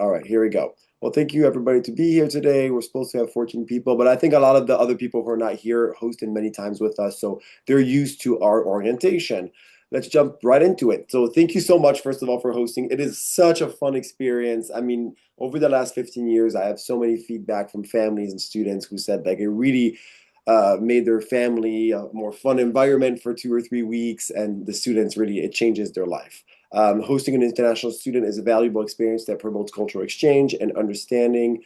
All right, here we go. Well, thank you everybody to be here today. We're supposed to have 14 people, but I think a lot of the other people who are not here hosted many times with us, so they're used to our orientation. Let's jump right into it. So thank you so much, first of all, for hosting. It is such a fun experience. I mean, over the last 15 years, I have so many feedback from families and students who said like it really made their family a more fun environment for 2 or 3 weeks, and the students really, it changes their life. Hosting an international student is a valuable experience that promotes cultural exchange and understanding.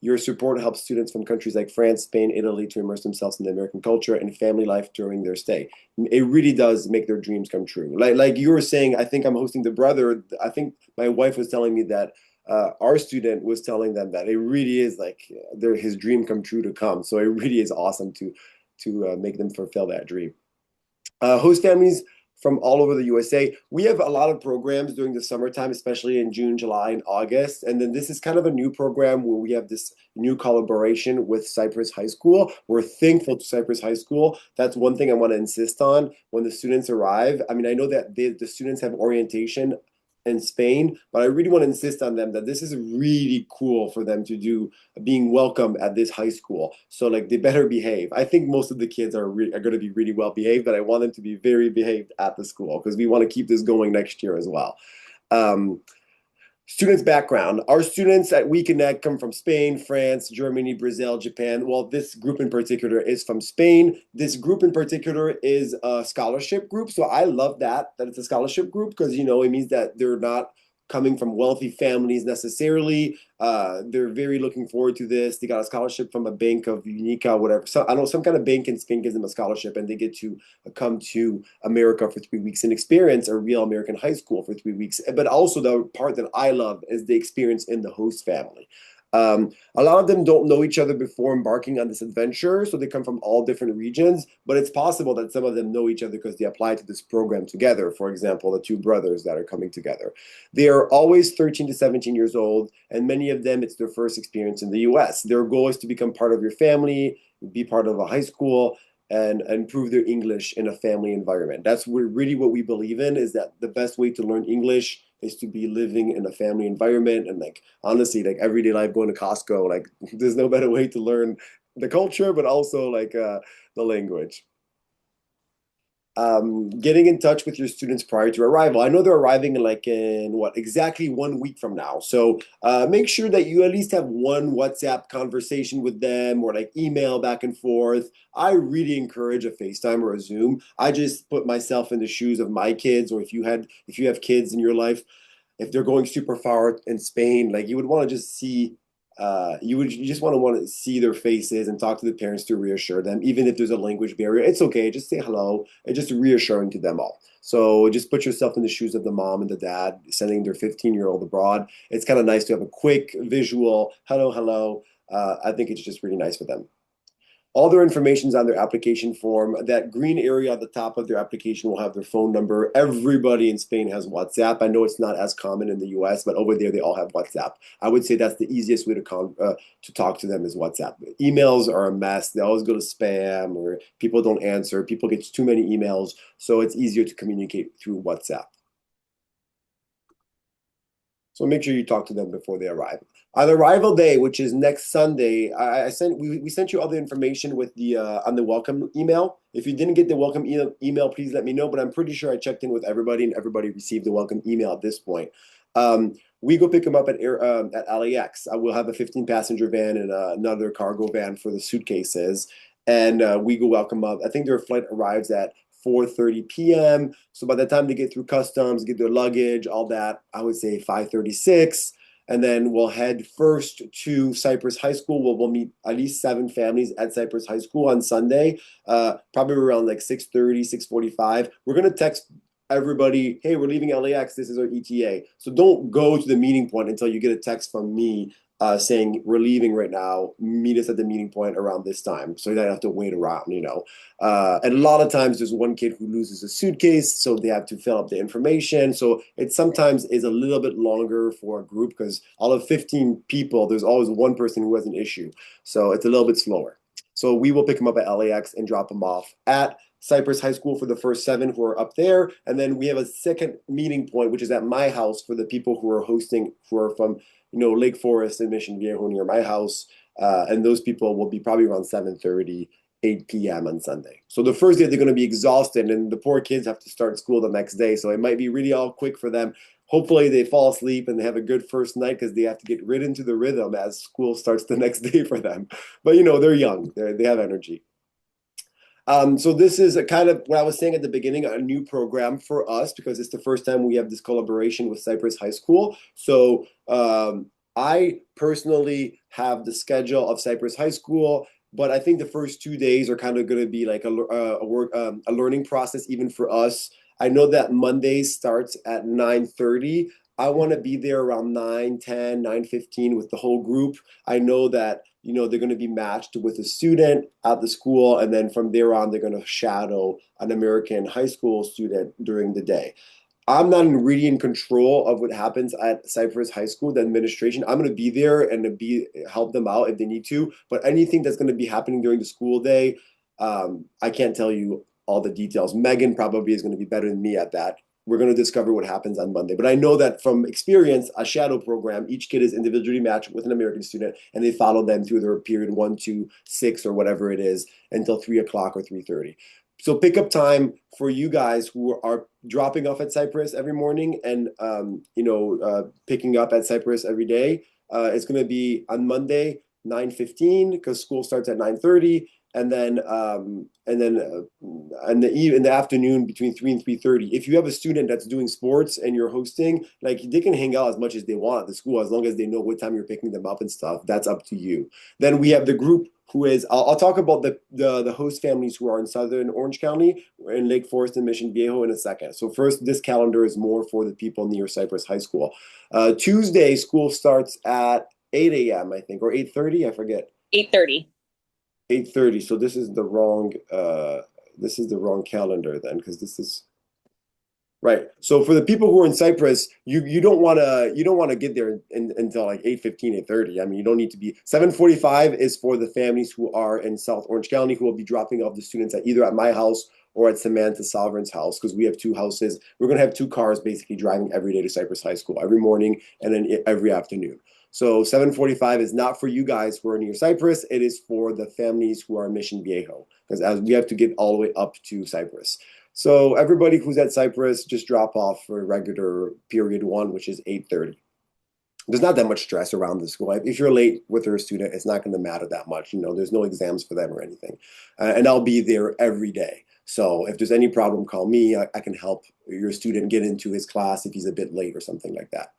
Your support helps students from countries like France, Spain, Italy to immerse themselves in the American culture and family life during their stay. It really does make their dreams come true. Like you were saying, I think I'm hosting the brother. I think my wife was telling me that our student was telling them that it really is like his dream come true to come. So it really is awesome to make them fulfill that dream. Host families from all over the USA. We have a lot of programs during the summertime, especially in June, July, and August. And then this is kind of a new program where we have this new collaboration with Cypress High School. We're thankful to Cypress High School. That's one thing I want to insist on when the students arrive. I mean, I know that the students have orientation in Spain, but I really want to insist on them that this is really cool for them to do being welcome at this high school. So like they better behave. I think most of the kids are going to be really well behaved, but I want them to be very behaved at the school because we want to keep this going next year as well. Um, Students' background. Our students at We-Connect come from Spain, France, Germany, Brazil, Japan. Well, this group in particular is from Spain. This group in particular is a scholarship group. So I love that it's a scholarship group because, it means that they're not coming from wealthy families necessarily. They're very looking forward to this. They got a scholarship from a bank of Unica, whatever. So I know some kind of bank in Spain gives them a scholarship, and they get to come to America for 3 weeks and experience a real American high school for 3 weeks. But also the part that I love is the experience in the host family. A lot of them don't know each other before embarking on this adventure, so they come from all different regions, but it's possible that some of them know each other because they applied to this program together. For example, the two brothers that are coming together. They are always 13 to 17 years old, and many of them, it's their first experience in the US. Their goal is to become part of your family, be part of a high school, and improve their English in a family environment. That's really what we believe in, is that the best way to learn English is to be living in a family environment. And like honestly, like everyday life, going to Costco, like there's no better way to learn the culture, but also like the language. Getting in touch with your students prior to arrival. I know they're arriving in like in what exactly 1 week from now. So make sure that you at least have one WhatsApp conversation with them or like email back and forth. I really encourage a FaceTime or a Zoom. I just put myself in the shoes of my kids, or if you have kids in your life, if they're going super far in Spain, like you would want to just see you just want to see their faces and talk to the parents to reassure them, even if there's a language barrier. It's okay, just say hello and just reassuring to them all. So just put yourself in the shoes of the mom and the dad sending their 15-year-old abroad. It's kind of nice to have a quick visual hello, hello. I think it's just really nice for them. All their information is on their application form. That green area at the top of their application will have their phone number. Everybody in Spain has WhatsApp. I know it's not as common in the US, but over there they all have WhatsApp. I would say that's the easiest way to talk to them is WhatsApp. Emails are a mess. They always go to spam, or people don't answer. People get too many emails, so it's easier to communicate through WhatsApp. So make sure you talk to them before they arrive. On arrival day, which is next Sunday, we sent you all the information with the on the welcome email. If you didn't get the welcome email, please let me know. But I'm pretty sure I checked in with everybody and everybody received the welcome email at this point. We go pick them up at LAX. I will have a 15 passenger van and another cargo van for the suitcases, and we go welcome up. I think their flight arrives at 4:30 p.m. So by the time they get through customs, get their luggage, all that, I would say 5:36. And then we'll head first to Cypress High School. We'll meet at least 7 families at Cypress High School on Sunday, probably around like 6:30, 6:45. We're going to text everybody, hey, we're leaving LAX. This is our ETA. So don't go to the meeting point until you get a text from me saying we're leaving right now. Meet us at the meeting point around this time, so you don't have to wait around. And a lot of times there's one kid who loses a suitcase, so they have to fill up the information. So it sometimes is a little bit longer for a group because all of 15 people, there's always one person who has an issue. So it's a little bit slower. So we will pick them up at LAX and drop them off at Cypress High School for the first 7 who are up there. And then we have a second meeting point, which is at my house for the people who are hosting, who are from, Lake Forest and Mission Viejo near my house. And those people will be probably around 7:30, 8 p.m. on Sunday. So the first day they're going to be exhausted, and the poor kids have to start school the next day. So it might be really all quick for them. Hopefully they fall asleep and they have a good first night because they have to get right into the rhythm as school starts the next day for them. But they're young, they have energy. So this is a kind of what I was saying at the beginning, a new program for us because it's the first time we have this collaboration with Cypress High School. So I personally have the schedule of Cypress High School, but I think the first 2 days are kind of going to be like a learning process even for us. I know that Monday starts at 9:30. I want to be there around 9:10, 9:15 with the whole group. I know that they're going to be matched with a student at the school, and then from there on, they're going to shadow an American high school student during the day. I'm not really in control of what happens at Cypress High School, the administration. I'm going to be there and help them out if they need to. But anything that's going to be happening during the school day, I can't tell you all the details. Megan probably is going to be better than me at that. We're going to discover what happens on Monday. But I know that from experience, a shadow program, each kid is individually matched with an American student, and they follow them through their period 1 to 6 or whatever it is until 3 o'clock or 3:30. So pickup time for you guys who are dropping off at Cypress every morning and picking up at Cypress every day. It's going to be on Monday 9:15 because school starts at 9:30, and then in the afternoon between 3 and 3:30. If you have a student that's doing sports and you're hosting, like they can hang out as much as they want at the school as long as they know what time you're picking them up and stuff. That's up to you. Then we have the group who is I'll talk about the host families who are in Southern Orange County, in Lake Forest and Mission Viejo in a second. So first, this calendar is more for the people near Cypress High School. Tuesday, school starts at 8 a.m. I think, or 8:30. I forget. 8:30. 8:30. So this is the wrong calendar then, because this is right. So for the people who are in Cyprus, you don't want to get there until like 8:15, 8:30. I mean, you don't need to be 7:45 is for the families who are in South Orange County who will be dropping off the students either at my house or at Samantha Sovereign's house, because we have 2 houses. We're going to have 2 cars basically driving every day to Cypress High School every morning and then every afternoon. So 7:45 is not for you guys who are near Cypress. It is for the families who are in Mission Viejo, because as we have to get all the way up to Cypress. So everybody who's at Cypress, just drop off for regular period 1, which is 8:30. There's not that much stress around the school. If you're late with your student, it's not going to matter that much. There's no exams for them or anything. And I'll be there every day. So if there's any problem, call me. I can help your student get into his class if he's a bit late or something like that.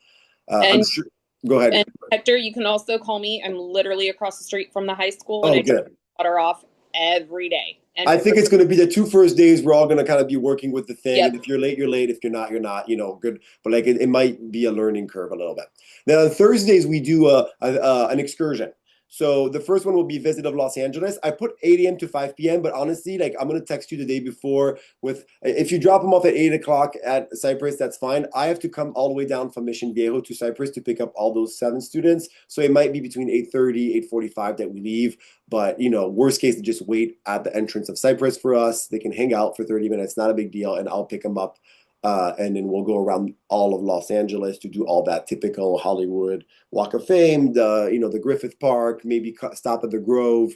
I'm And sure. Go ahead. and Hector, you can also call me. I'm literally across the street from the high school, and Oh, I drop good. my daughter off every day. I And think it's going to be the 2 first days. We're all going to kind of be working with the thing. And yep. if you're late, you're late. If you're not, you're not, good. But like it might be a learning curve a little bit. Now, on Thursdays, we do an excursion. So the first one will be Visit of Los Angeles. I put 8 a.m. to 5 p.m. But honestly, like I'm going to text you the day before with, if you drop them off at 8 o'clock at Cypress, that's fine. I have to come all the way down from Mission Viejo to Cypress to pick up all those 7 students. So it might be between 8:30, 8:45 that we leave. But, worst case, they just wait at the entrance of Cypress for us. They can hang out for 30 minutes, not a big deal, and I'll pick them up. And then we'll go around all of Los Angeles to do all that typical Hollywood Walk of Fame, the Griffith Park, maybe stop at the Grove,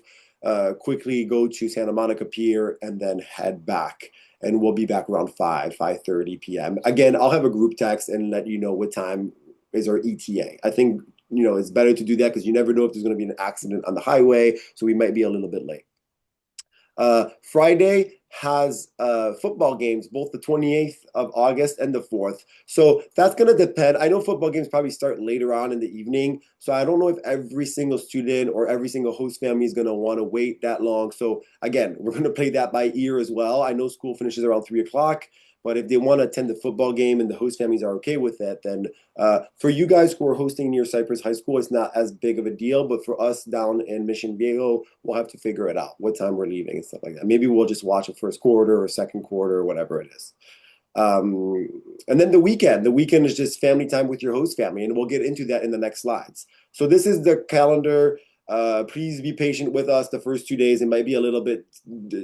quickly go to Santa Monica Pier, and then head back. And we'll be back around 5:30 p.m. Again, I'll have a group text and let you know what time is our ETA. I think it's better to do that because you never know if there's going to be an accident on the highway, so we might be a little bit late. Friday has football games, both the 28th of August and the 4th. So that's going to depend. I know football games probably start later on in the evening. So I don't know if every single student or every single host family is going to want to wait that long. So again, we're going to play that by ear as well. I know school finishes around 3 o'clock. But if they want to attend the football game and the host families are okay with that, then for you guys who are hosting near Cypress High School, it's not as big of a deal. But for us down in Mission Viejo, we'll have to figure it out, what time we're leaving and stuff like that. Maybe we'll just watch a first quarter or second quarter or whatever it is. And then the weekend. The weekend is just family time with your host family, and we'll get into that in the next slides. So this is the calendar Please be patient with us the first 2 days. It might be a little bit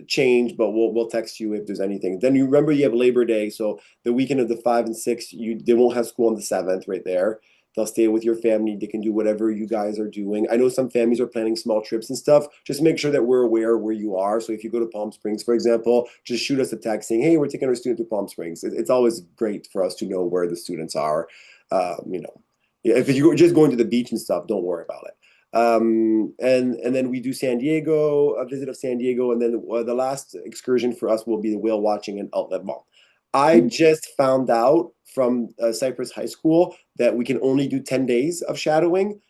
changed, but we'll text you if there's anything. Then you remember you have Labor Day, so the weekend of the 5 and 6, they won't have school on the 7th right there. They'll stay with your family. They can do whatever you guys are doing. I know some families are planning small trips and stuff. Just make sure that we're aware where you are. So if you go to Palm Springs, for example, just shoot us a text saying, "Hey, we're taking our student to Palm Springs." It's always great for us to know where the students are. You know, if you're just going to the beach and stuff, don't worry about it. And then we do San Diego, a visit of San Diego, and then the last excursion for us will be the whale watching and outlet mall. I just found out from Cypress High School that we can only do 10 days of shadowing.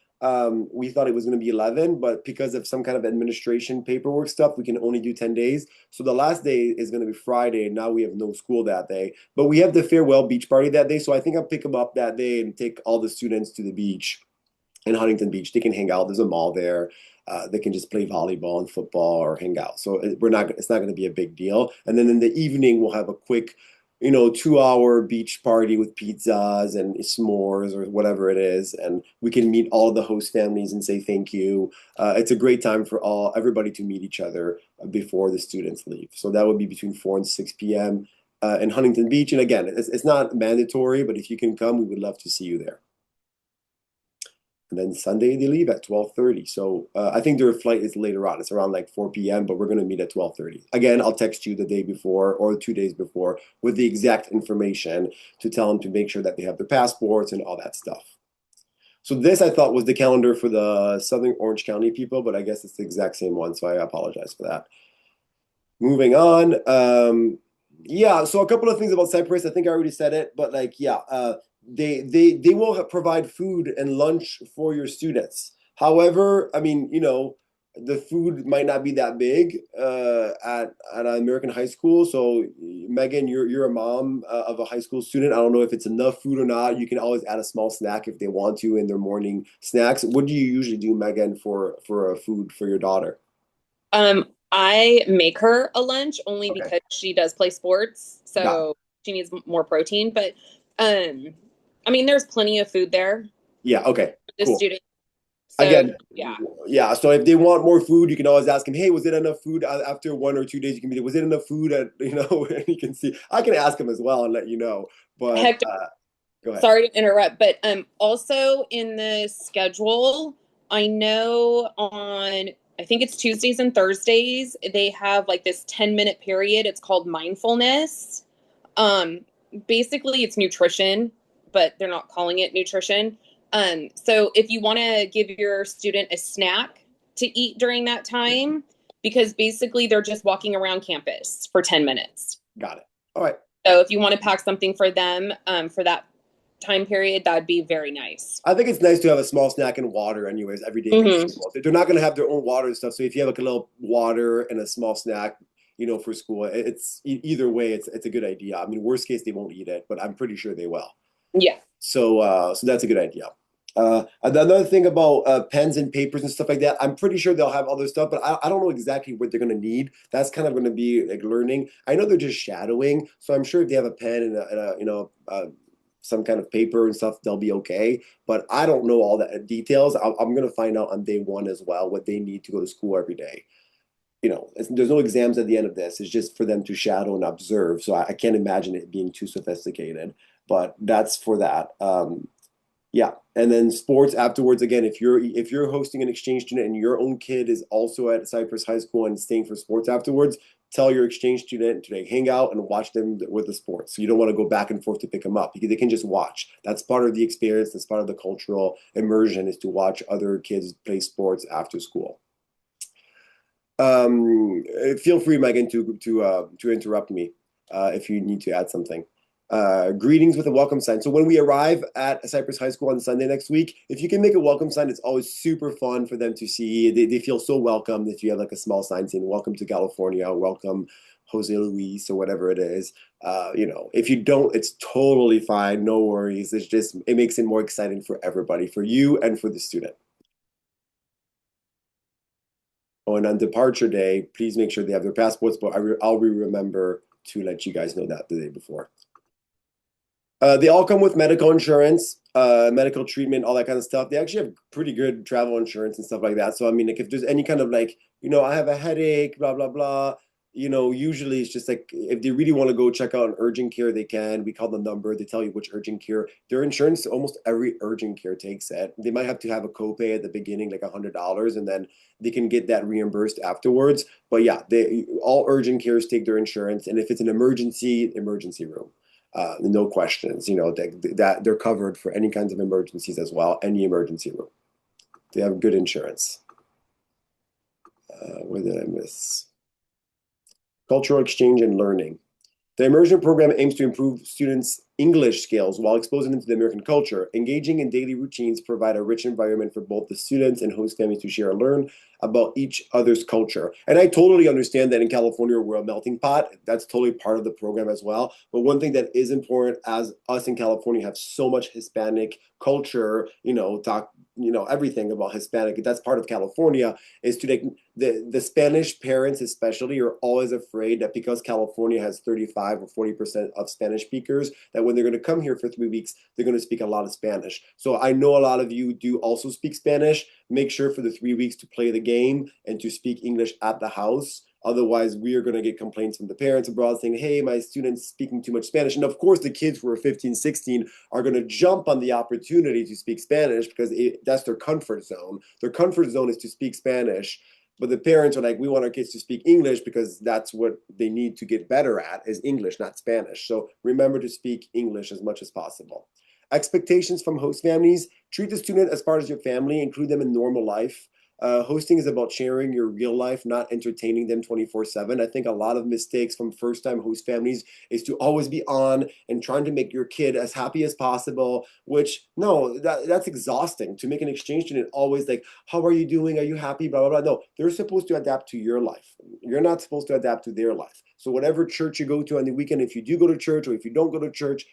We thought it was going to be 11, but because of some kind of administration paperwork stuff, we can only do 10 days. So the last day is going to be Friday, and now we have no school that day. But we have the farewell beach party that day, so I think I'll pick them up that day and take all the students to the beach in Huntington Beach. They can hang out. There's a mall there. They can just play volleyball and football or hang out. So we're not. It's not going to be a big deal. And then in the evening, we'll have a quick, 2-hour beach party with pizzas and s'mores or whatever it is, and we can meet all of the host families and say thank you. It's a great time for everybody to meet each other before the students leave. So that would be between 4 and 6 p.m. In Huntington Beach. And again, it's not mandatory, but if you can come, we would love to see you there. And then Sunday they leave at 12:30. So I think their flight is later on. It's around like 4 p.m., but we're going to meet at 12:30. Again, I'll text you the day before or 2 days before with the exact information to tell them to make sure that they have their passports and all that stuff. So this I thought was the calendar for the Southern Orange County people, but I guess it's the exact same one. So I apologize for that. Moving on. Yeah, so a couple of things about Cyprus. I think I already said it, but like, yeah, they will provide food and lunch for your students. However, I mean, the food might not be that big at an American high school. So Megan, you're a mom of a high school student. I don't know if it's enough food or not. You can always add a small snack if they want to in their morning snacks. What do you usually do, Megan, for food for your daughter? I make her a lunch only Okay, because she does play sports, got it. so she needs more protein. But um, I mean, there's plenty of food there Yeah, okay, for the cool. student. So Again, yeah, yeah. So if they want more food, you can always ask them, "Hey, was it enough food after 1 or 2 days?" You can be, "Was it enough food?" And and you can see. I can ask them as well and let you know. But Hector, go ahead. sorry to interrupt, but also in the schedule, I know on I think it's Tuesdays and Thursdays, they have like this 10-minute period. It's called mindfulness. Um, Basically it's nutrition, but they're not calling it nutrition. So if you want to give your student a snack to eat during that time, because basically they're just walking around campus for 10 minutes. Got it. All right. So if you want to pack something for them for that time period, that'd be very nice. I think it's nice to have a small snack and water, anyways, every day for Hmm. school. They're not going to have their own water and stuff. So if you have like a little water and a small snack, for school, it's either way, it's a good idea. I mean, worst case, they won't eat it, but I'm pretty sure they will. Yeah. So that's a good idea. Another thing about pens and papers and stuff like that, I'm pretty sure they'll have other stuff, but I don't know exactly what they're going to need. That's kind of going to be like learning. I know they're just shadowing, so I'm sure if they have a pen and some kind of paper and stuff, they'll be okay. But I don't know all the details. I'm going to find out on day one as well what they need to go to school every day. There's no exams at the end of this. It's just for them to shadow and observe. So I can't imagine it being too sophisticated, but that's for that. Yeah, and then sports afterwards. Again, if you're hosting an exchange student and your own kid is also at Cypress High School and staying for sports afterwards, tell your exchange student to hang out and watch them with the sports. So you don't want to go back and forth to pick them up because they can just watch. That's part of the experience. That's part of the cultural immersion is to watch other kids play sports after school. Feel free, Megan, to interrupt me if you need to add something. Greetings with a welcome sign. So when we arrive at Cypress High School on Sunday next week, if you can make a welcome sign, it's always super fun for them to see. They feel so welcome if you have like a small sign saying "Welcome to California," "Welcome Jose Luis," or whatever it is. If you don't, it's totally fine. No worries. It makes it more exciting for everybody, for you and for the student. Oh, and on departure day, please make sure they have their passports, but I'll remember to let you guys know that the day before. They all come with medical insurance, medical treatment, all that kind of stuff. They actually have pretty good travel insurance and stuff like that. So I mean, like if there's any kind of like, I have a headache, blah blah blah. Usually it's just like if they really want to go check out an urgent care, they can. We call the number. They tell you which urgent care. Their insurance, almost every urgent care takes it. They might have to have a copay at the beginning, like $100, and then they can get that reimbursed afterwards. But yeah, they all urgent cares take their insurance, and if it's an emergency, emergency room. No questions, that they're covered for any kinds of emergencies as well, any emergency room. They have good insurance. Where did I miss? Cultural exchange and learning. The immersion program aims to improve students' English skills while exposing them to the American culture. Engaging in daily routines provide a rich environment for both the students and host families to share and learn about each other's culture. And I totally understand that in California we're a melting pot. That's totally part of the program as well. But one thing that is important, as us in California have so much Hispanic culture, everything about Hispanic, that's part of California, is to like the Spanish parents especially are always afraid that because California has 35 or 40% of Spanish speakers, that when they're going to come here for 3 weeks, they're going to speak a lot of Spanish. So I know a lot of you do also speak Spanish. Make sure for the 3 weeks to play the game and to speak English at the house. Otherwise, we are going to get complaints from the parents abroad saying, hey, my student's speaking too much Spanish. And of course, the kids who are 15, 16 are going to jump on the opportunity to speak Spanish because that's their comfort zone. Their comfort zone is to speak Spanish. But the parents are like, we want our kids to speak English because that's what they need to get better at is English, not Spanish. So remember to speak English as much as possible. Expectations from host families. Treat the student as part of your family. Include them in normal life. Hosting is about sharing your real life, not entertaining them 24/7. I think a lot of mistakes from first-time host families is to always be on and trying to make your kid as happy as possible, which, no, that's exhausting. To make an exchange student always like, how are you doing? Are you happy? Blah, blah, blah. No, they're supposed to adapt to your life. You're not supposed to adapt to their life. So whatever church you go to on the weekend, if you do go to church or if you don't go to church,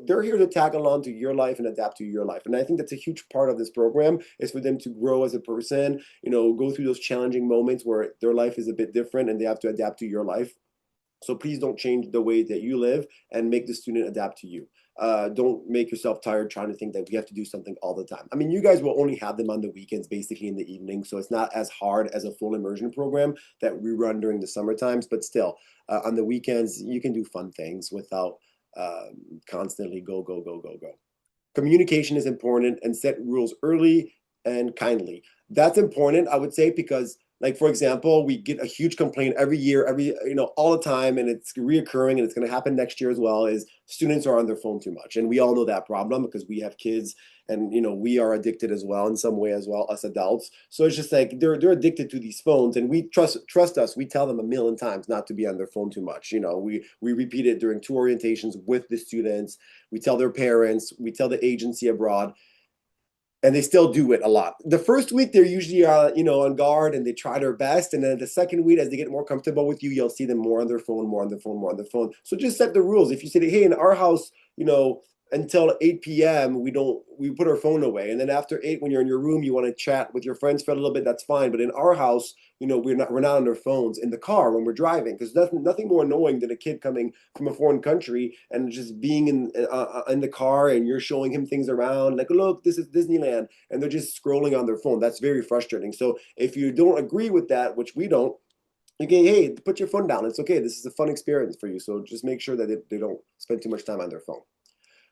they're here to tag along to your life and adapt to your life. And I think that's a huge part of this program is for them to grow as a person, go through those challenging moments where their life is a bit different and they have to adapt to your life. So please don't change the way that you live and make the student adapt to you. Don't make yourself tired trying to think that we have to do something all the time. I mean, you guys will only have them on the weekends, basically in the evening. So it's not as hard as a full immersion program that we run during the summer times, but still on the weekends, you can do fun things without constantly go, go, go, go, go. Communication is important and set rules early and kindly. That's important, I would say, because like, for example, we get a huge complaint every year, all the time, and it's reoccurring and it's going to happen next year as well, is students are on their phone too much. And we all know that problem because we have kids and, we are addicted as well in some way as well, us adults. So it's just like they're addicted to these phones and we trust us. We tell them a million times not to be on their phone too much. We repeat it during two orientations with the students. We tell their parents, we tell the agency abroad, and they still do it a lot. The first week they're usually on guard and they try their best, and then the second week as they get more comfortable with you, you'll see them more on their phone, more on their phone, more on their phone. So just set the rules. If you say, hey, in our house, until 8 p.m. we put our phone away, and then after 8, when you're in your room, you want to chat with your friends for a little bit, that's fine. But in our house, we're not on our phones in the car when we're driving, because nothing more annoying than a kid coming from a foreign country and just being in the car and you're showing him things around, like, look, this is Disneyland, and they're just scrolling on their phone. That's very frustrating. So if you don't agree with that, which we don't, okay, hey, put your phone down. It's okay. This is a fun experience for you. So just make sure that they don't spend too much time on their phone.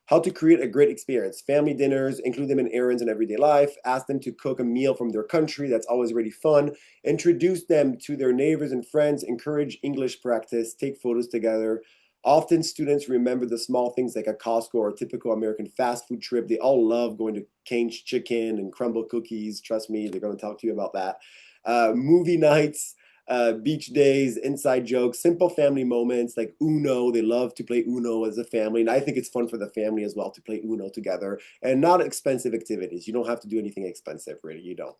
How to create a great experience. Family dinners, include them in errands in everyday life. Ask them to cook a meal from their country. That's always really fun. Introduce them to their neighbors and friends. Encourage English practice. Take photos together. Often students remember the small things like a Costco or a typical American fast food trip. They all love going to Cane's Chicken and Crumble Cookies. Trust me, they're going to talk to you about that. Movie nights, beach days, inside jokes, simple family moments like Uno. They love to play Uno as a family. And I think it's fun for the family as well to play Uno together, and not expensive activities. You don't have to do anything expensive, really. You don't.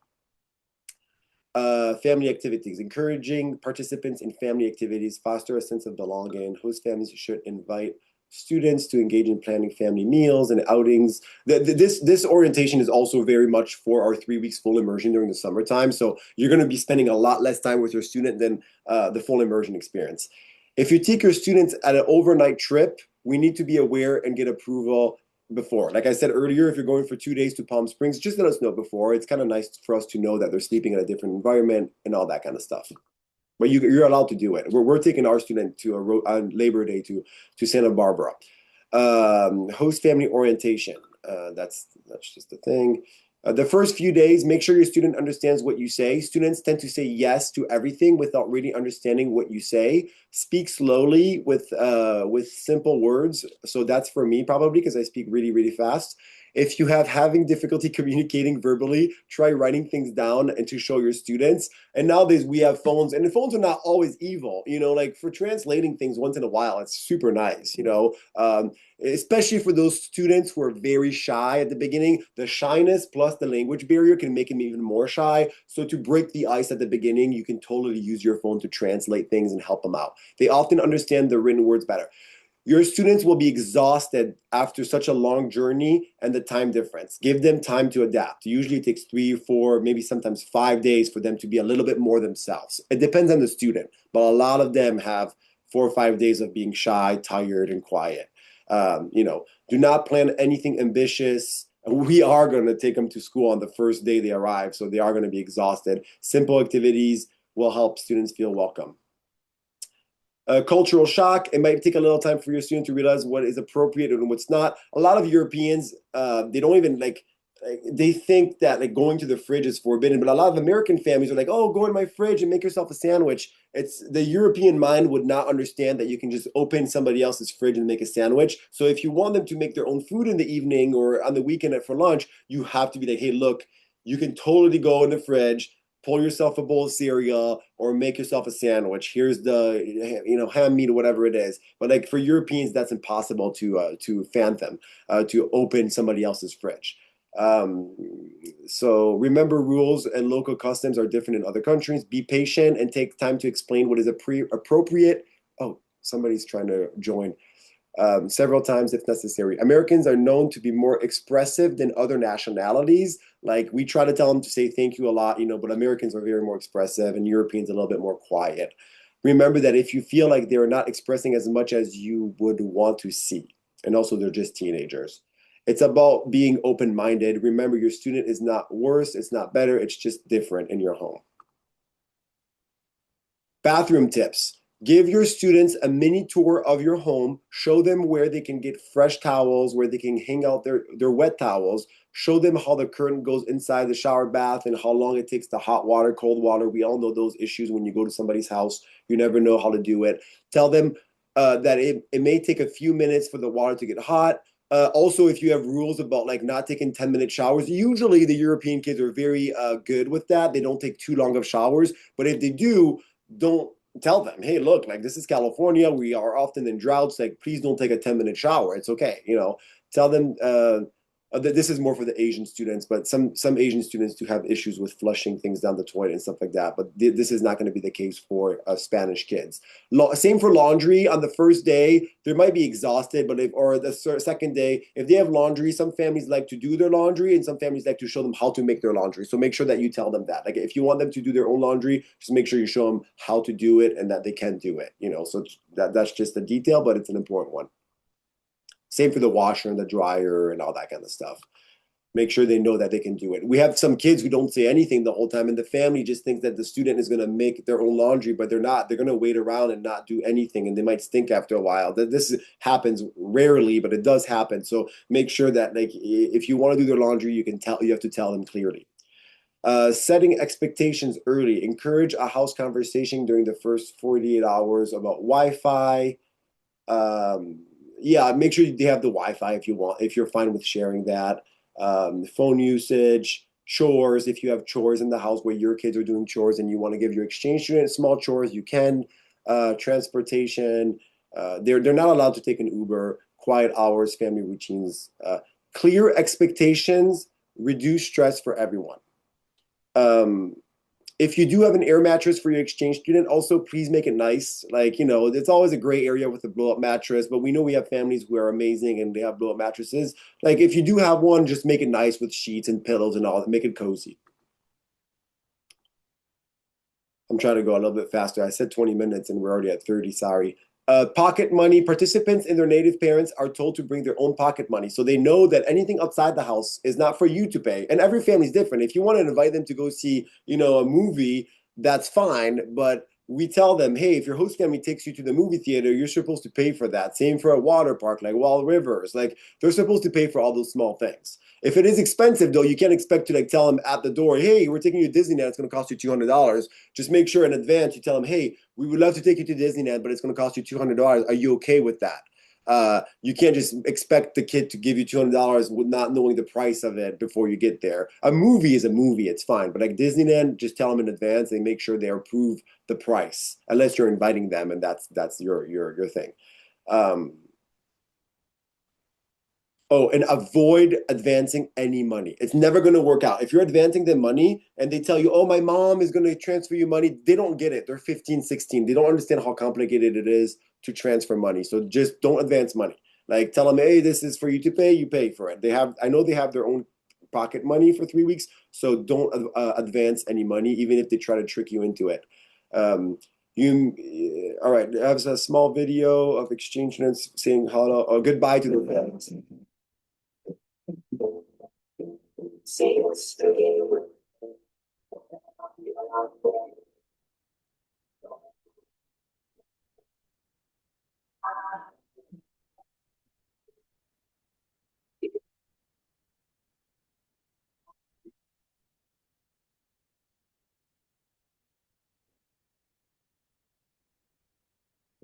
Family activities. Encouraging participants in family activities foster a sense of belonging. Host families should invite students to engage in planning family meals and outings. This orientation is also very much for our 3 weeks full immersion during the summertime. So you're going to be spending a lot less time with your student than the full immersion experience. If you take your students at an overnight trip, we need to be aware and get approval before. Like I said earlier, if you're going for 2 days to Palm Springs, just let us know before. It's kind of nice for us to know that they're sleeping in a different environment and all that kind of stuff. But you're allowed to do it. We're taking our student to on Labor Day to Santa Barbara. Host family orientation. That's just the thing. The first few days, make sure your student understands what you say. Students tend to say yes to everything without really understanding what you say. Speak slowly with simple words. So that's for me probably because I speak really, really fast. If you have having difficulty communicating verbally, try writing things down and to show your students. And nowadays we have phones, and the phones are not always evil. Like for translating things once in a while, it's super nice. Especially for those students who are very shy at the beginning. The shyness plus the language barrier can make them even more shy. So to break the ice at the beginning, you can totally use your phone to translate things and help them out. They often understand the written words better. Your students will be exhausted after such a long journey and the time difference. Give them time to adapt. Usually it takes 3, 4, maybe sometimes 5 days for them to be a little bit more themselves. It depends on the student, but a lot of them have 4 or 5 days of being shy, tired, and quiet. Do not plan anything ambitious. We are going to take them to school on the first day they arrive, so they are going to be exhausted. Simple activities will help students feel welcome. Cultural shock. It might take a little time for your student to realize what is appropriate and what's not. A lot of Europeans, they don't even they think that like going to the fridge is forbidden, but a lot of American families are like, oh, go in my fridge and make yourself a sandwich. It's the European mind would not understand that you can just open somebody else's fridge and make a sandwich. So if you want them to make their own food in the evening or on the weekend for lunch, you have to be like, hey, look, you can totally go in the fridge, pull yourself a bowl of cereal or make yourself a sandwich. Here's the ham meat or whatever it is. But like for Europeans, that's impossible to fathom, to open somebody else's fridge. So remember, rules and local customs are different in other countries. Be patient and take time to explain what is appropriate. Oh, somebody's trying to join. Several times if necessary. Americans are known to be more expressive than other nationalities. Like we try to tell them to say thank you a lot, but Americans are very more expressive and Europeans a little bit more quiet. Remember that if you feel like they're not expressing as much as you would want to see, and also they're just teenagers. It's about being open-minded. Remember, your student is not worse, it's not better, it's just different in your home. Bathroom tips. Give your students a mini tour of your home. Show them where they can get fresh towels, where they can hang out their wet towels. Show them how the current goes inside the shower bath and how long it takes to hot water, cold water. We all know those issues when you go to somebody's house. You never know how to do it. Tell them that it may take a few minutes for the water to get hot. Also, if you have rules about like not taking 10-minute showers, usually the European kids are very good with that. They don't take too long of showers. But if they do, don't tell them, hey, look, like this is California. We are often in droughts. Like, please don't take a 10-minute shower. It's okay. Tell them that this is more for the Asian students, but some Asian students do have issues with flushing things down the toilet and stuff like that. But this is not going to be the case for Spanish kids. Same for laundry. On the first day, they might be exhausted, but or the second day, if they have laundry, some families like to do their laundry and some families like to show them how to make their laundry. So make sure that you tell them that. Like if you want them to do their own laundry, just make sure you show them how to do it and that they can do it. So that's just a detail, but it's an important one. Same for the washer and the dryer and all that kind of stuff. Make sure they know that they can do it. We have some kids who don't say anything the whole time, and the family just thinks that the student is going to make their own laundry, but they're not. They're going to wait around and not do anything, and they might stink after a while. This happens rarely, but it does happen. So make sure that like if you want to do their laundry, you have to tell them clearly. Setting expectations early. Encourage a house conversation during the first 48 hours about Wi-Fi. Yeah, make sure they have the Wi-Fi if you're fine with sharing that. Phone usage, chores, if you have chores in the house where your kids are doing chores and you want to give your exchange student small chores, you can. Transportation, they're not allowed to take an Uber. Quiet hours, family routines, clear expectations, reduce stress for everyone. Um, if you do have an air mattress for your exchange student, also please make it nice. Like, it's always a gray area with a blow up mattress, but we know we have families who are amazing and they have blow up mattresses. Like, if you do have one, just make it nice with sheets and pillows and all that. Make it cozy. I'm trying to go a little bit faster. I said 20 minutes and we're already at 30. Sorry. Pocket money participants and their native parents are told to bring their own pocket money. So they know that anything outside the house is not for you to pay. And every family is different. If you want to invite them to go see, a movie, that's fine. But we tell them, hey, if your host family takes you to the movie theater, you're supposed to pay for that. Same for a water park like Wild Rivers. Like they're supposed to pay for all those small things. If it is expensive though, you can't expect to like tell them at the door, hey, we're taking you to Disneyland, it's going to cost you $200. Just make sure in advance you tell them, hey, we would love to take you to Disneyland, but it's going to cost you $200. Are you okay with that? You can't just expect the kid to give you $200 with not knowing the price of it before you get there. A movie is a movie, it's fine. But like Disneyland, just tell them in advance and make sure they approve the price, unless you're inviting them and that's your thing. Um, Oh, and avoid advancing any money. It's never going to work out. If you're advancing them money and they tell you, oh, my mom is going to transfer you money, they don't get it. They're 15, 16. They don't understand how complicated it is to transfer money. So just don't advance money. Like tell them, hey, this is for you to pay, you pay for it. I know they have their own pocket money for 3 weeks. So don't advance any money, even if they try to trick you into it. All right. I have a small video of exchange notes saying hello or goodbye to the fans.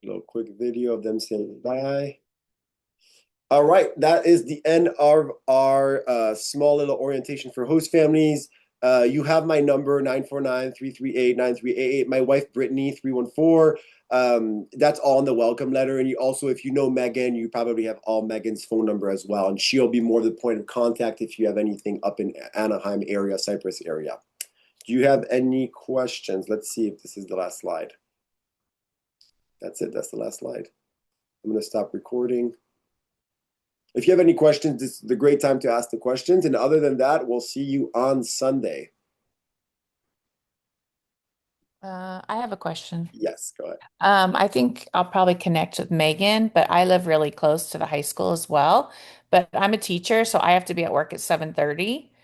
A little quick video of them saying bye. All right, that is the end of our small little orientation for host families. You have my number 949-338-9388. My wife Brittany 314. That's all in the welcome letter. And you also, if you know Megan, you probably have all Megan's phone number as well. And she'll be more the point of contact if you have anything up in Anaheim area, Cypress area. Do you have any questions? Let's see if this is the last slide. That's it. That's the last slide. I'm going to stop recording. If you have any questions, this is the great time to ask the questions. And other than that, we'll see you on Sunday. I have a question. Yes, go ahead. I think I'll probably connect with Megan, but I live really close to the high school as well. But I'm a teacher, so I have to be at work at 7:30.